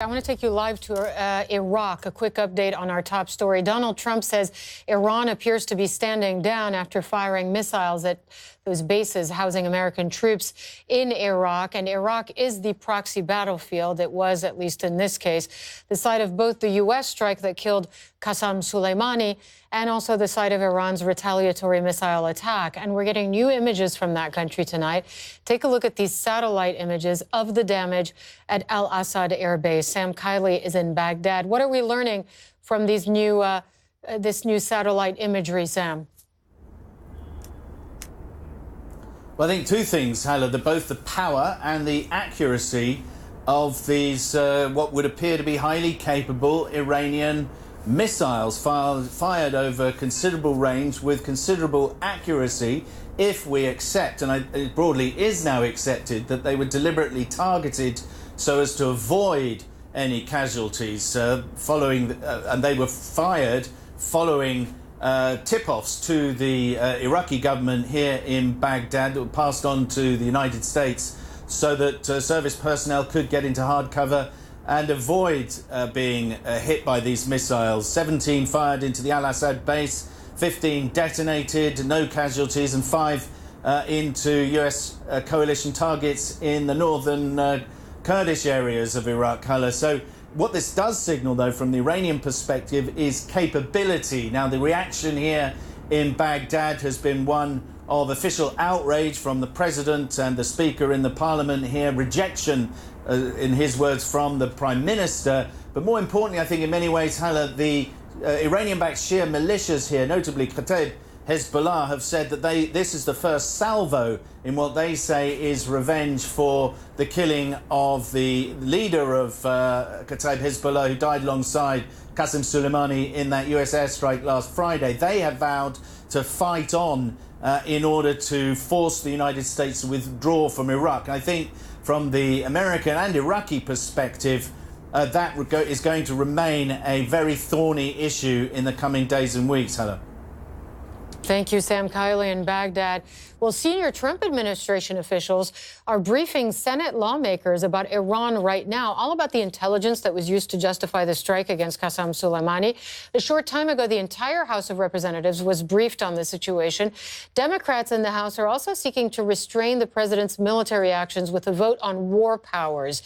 I want to take you live to Iraq. A quick update on our top story. Donald Trump says Iran appears to be standing down after firing missiles at those bases housing American troops in Iraq. And Iraq is the proxy battlefield. It was, at least in this case, the site of both the U.S. strike that killed Qasem Soleimani and also the site of Iran's retaliatory missile attack. And we're getting new images from that country tonight. Take a look at these satellite images of the damage at al-Asad air base. Sam Kiley is in Baghdad. What are we learning from these new, this new satellite imagery, Sam? Well, I think two things, Hala, both the power and the accuracy of these, what would appear to be highly capable Iranian missiles fired over considerable range with considerable accuracy, if we accept, and it broadly is now accepted, that they were deliberately targeted so as to avoid any casualties and they were fired following tip-offs to the Iraqi government here in Baghdad that were passed on to the United States so that service personnel could get into hard cover and avoid being hit by these missiles. 17 fired into the al-Asad base, 15 detonated, no casualties, and 5 into US coalition targets in the northern Kurdish areas of Iraq. So what this does signal, though, from the Iranian perspective, is capability. Now, the reaction here in Baghdad has been one of official outrage from the president and the speaker in the parliament here, rejection, in his words, from the prime minister. But more importantly, I think in many ways, Hala, the Iranian-backed Shia militias here, notably Kataib Hezbollah, have said that this is the first salvo in what they say is revenge for the killing of the leader of Kataib Hezbollah, who died alongside Qasem Soleimani in that US airstrike last Friday. They have vowed to fight on in order to force the United States to withdraw from Iraq. I think from the American and Iraqi perspective, that is going to remain a very thorny issue in the coming days and weeks, Heather. Thank you, Sam Kiley in Baghdad. Well, senior Trump administration officials are briefing Senate lawmakers about Iran right now, all about the intelligence that was used to justify the strike against Qasem Soleimani. A short time ago, the entire House of Representatives was briefed on the situation. Democrats in the House are also seeking to restrain the president's military actions with a vote on war powers.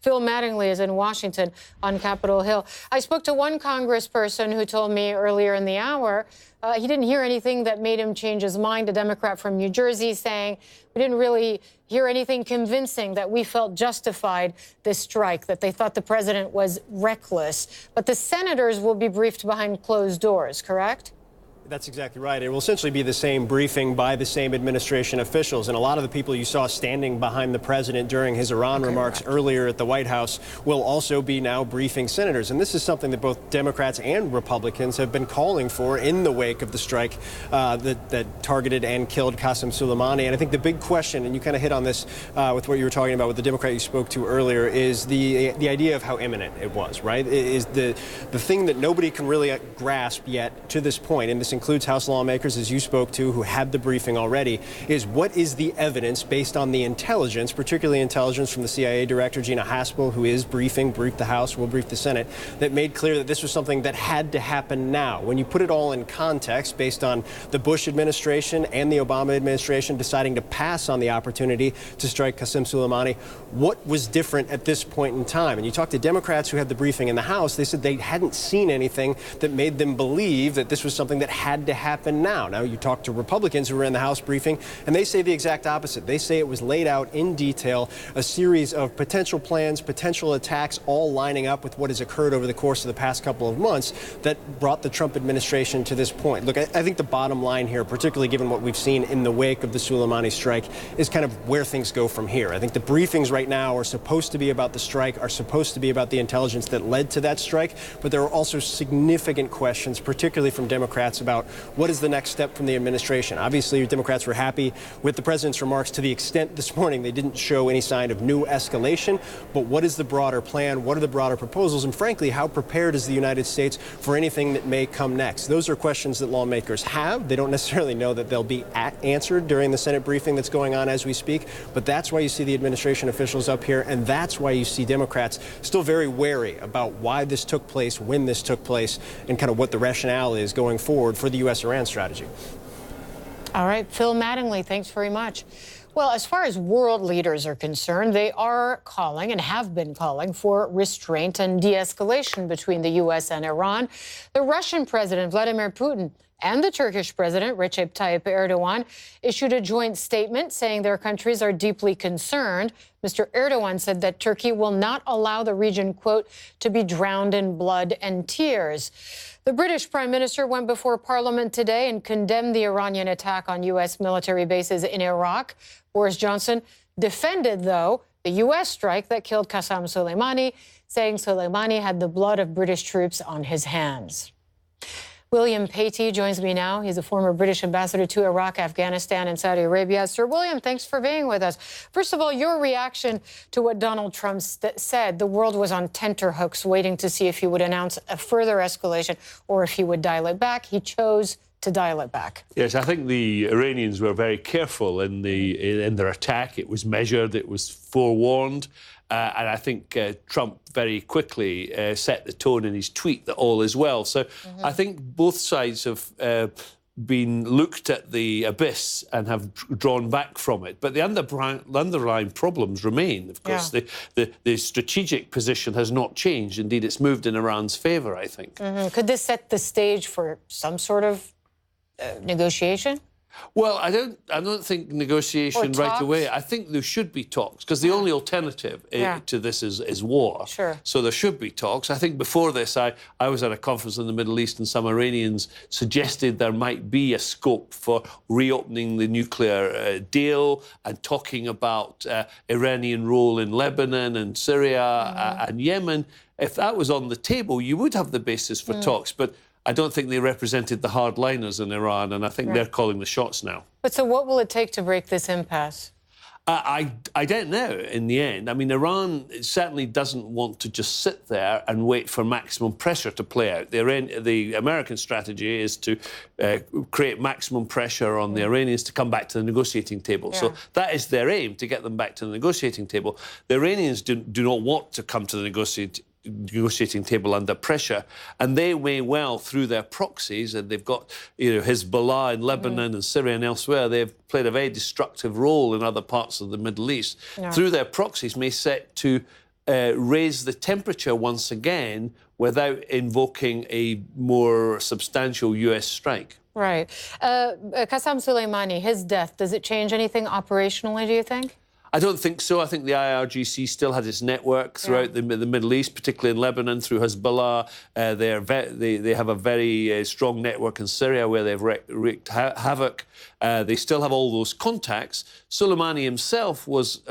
Phil Mattingly is in Washington on Capitol Hill. I spoke to one congressperson who told me earlier in the hour he didn't hear anything that made him change his mind, a Democrat from New Jersey, saying we didn't really hear anything convincing that we felt justified this strike, that they thought the president was reckless. But the senators will be briefed behind closed doors, correct? That's exactly right. It will essentially be the same briefing by the same administration officials. And a lot of the people you saw standing behind the president during his Iran remarks earlier at the White House will also be now briefing senators. And this is something that both Democrats and Republicans have been calling for in the wake of the strike that targeted and killed Qasem Soleimani. And I think the big question, and you kind of hit on this with what you were talking about with the Democrat you spoke to earlier, is the idea of how imminent it was, right? It is the thing that nobody can really grasp yet to this point, and this includes House lawmakers, as you spoke to, who had the briefing already, is what is the evidence based on the intelligence, particularly intelligence from the CIA Director, Gina Haspel, who is briefed the House, will brief the Senate, that made clear that this was something that had to happen now. When you put it all in context, based on the Bush administration and the Obama administration deciding to pass on the opportunity to strike Qasem Soleimani, what was different at this point in time? And you talk to Democrats who had the briefing in the House, they said they hadn't seen anything that made them believe that this was something that had to happen now. Now, you talk to Republicans who were in the House briefing, and they say the exact opposite. They say it was laid out in detail, a series of potential plans, potential attacks, all lining up with what has occurred over the course of the past couple of months that brought the Trump administration to this point. Look, I think the bottom line here, particularly given what we've seen in the wake of the Soleimani strike, is kind of where things go from here. I think the briefings right now are supposed to be about the strike, are supposed to be about the intelligence that led to that strike, but there are also significant questions, particularly from Democrats, about about what is the next step from the administration. Obviously, Democrats were happy with the president's remarks to the extent this morning they didn't show any sign of new escalation. But what is the broader plan? What are the broader proposals? And frankly, how prepared is the United States for anything that may come next? Those are questions that lawmakers have. They don't necessarily know that they'll be answered during the Senate briefing that's going on as we speak. But that's why you see the administration officials up here, and that's why you see Democrats still very wary about why this took place, when this took place, and kind of what the rationale is going forward for the U.S.-Iran strategy. All right, Phil Mattingly, thanks very much. Well, as far as world leaders are concerned, they are calling and have been calling for restraint and de-escalation between the U.S. and Iran. The Russian President, Vladimir Putin, and the Turkish President, Recep Tayyip Erdogan, issued a joint statement saying their countries are deeply concerned. Mr. Erdogan said that Turkey will not allow the region, quote, to be drowned in blood and tears. The British Prime Minister went before Parliament today and condemned the Iranian attack on U.S. military bases in Iraq. Boris Johnson defended, though, the U.S. strike that killed Qasem Soleimani, saying Soleimani had the blood of British troops on his hands. William Patey joins me now. He's a former British ambassador to Iraq, Afghanistan, and Saudi Arabia. Sir William, thanks for being with us. First of all, your reaction to what Donald Trump said. The world was on tenterhooks waiting to see if he would announce a further escalation or if he would dial it back. He chose to dial it back. Yes, I think the Iranians were very careful in their attack. It was measured, it was forewarned. And I think Trump very quickly set the tone in his tweet that all is well. So I think both sides have been looked at the abyss and have drawn back from it. But the underlying problems remain. Of course, the strategic position has not changed. Indeed, it's moved in Iran's favour, I think. Could this set the stage for some sort of negotiation? Well, I don't think negotiation right away. I think there should be talks, because the only alternative to this is war. Sure. So there should be talks. I think before this, I was at a conference in the Middle East, and some Iranians suggested there might be a scope for reopening the nuclear deal and talking about Iranian role in Lebanon and Syria and Yemen. If that was on the table, you would have the basis for talks. But I don't think they represented the hardliners in Iran, and I think they're calling the shots now. But so what will it take to break this impasse? I don't know in the end. I mean, Iran certainly doesn't want to just sit there and wait for maximum pressure to play out. The American strategy is to create maximum pressure on the Iranians to come back to the negotiating table. So that is their aim, to get them back to the negotiating table. The Iranians do not want to come to the negotiating table under pressure, and they may well, through their proxies, and they've got Hezbollah in Lebanon and Syria and elsewhere, they've played a very destructive role in other parts of the Middle East. Through their proxies may set to raise the temperature once again without invoking a more substantial US strike. Right. Qasem Soleimani, his death, does it change anything operationally, do you think? I don't think so. I think the IRGC still has its network throughout the Middle East, particularly in Lebanon through Hezbollah. They have a very strong network in Syria where they've wreaked havoc. They still have all those contacts. Soleimani himself was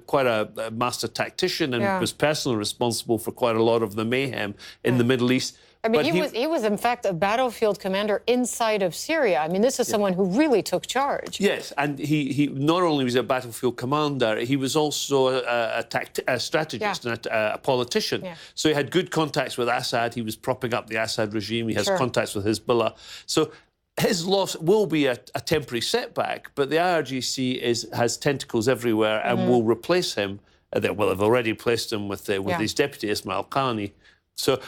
quite a master tactician and was personally responsible for quite a lot of the mayhem in the Middle East. I mean, he was, in fact, a battlefield commander inside of Syria. I mean, this is someone who really took charge. Yes, and he not only was a battlefield commander, he was also a strategist and a politician. So he had good contacts with Assad. He was propping up the Assad regime. He has contacts with Hezbollah. So his loss will be a temporary setback, but the IRGC has tentacles everywhere and will replace him. Well, they've already replaced him with his deputy, Ismail Qani. So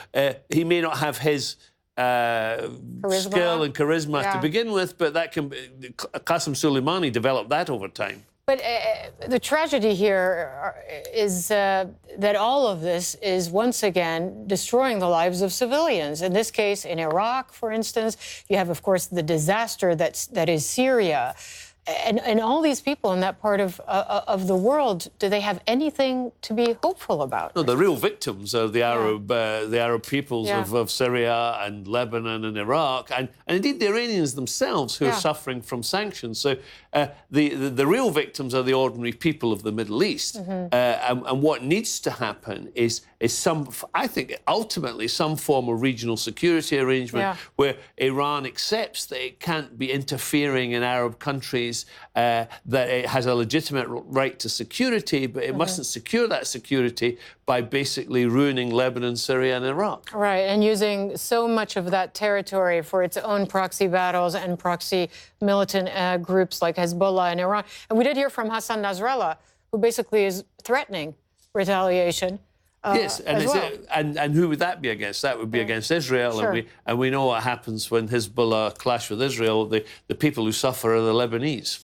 he may not have his skill and charisma to begin with, but Qasem Soleimani developed that over time. But the tragedy here is that all of this is once again destroying the lives of civilians. In this case, in Iraq, for instance, you have, of course, the disaster that is Syria. And all these people in that part of the world, do they have anything to be hopeful about? No, the real victims are the Arab peoples of Syria and Lebanon and Iraq, and indeed the Iranians themselves who are suffering from sanctions. So the real victims are the ordinary people of the Middle East. And what needs to happen is some, I think, ultimately some form of regional security arrangement where Iran accepts that it can't be interfering in Arab countries, that it has a legitimate right to security, but it mustn't secure that security by basically ruining Lebanon, Syria and Iraq. Right, and using so much of that territory for its own proxy battles and proxy militant groups like Hezbollah in Iran. And we did hear from Hassan Nasrallah, who basically is threatening retaliation. Yes, and who would that be against? That would be against Israel, and we know what happens when Hezbollah clash with Israel. The people who suffer are the Lebanese.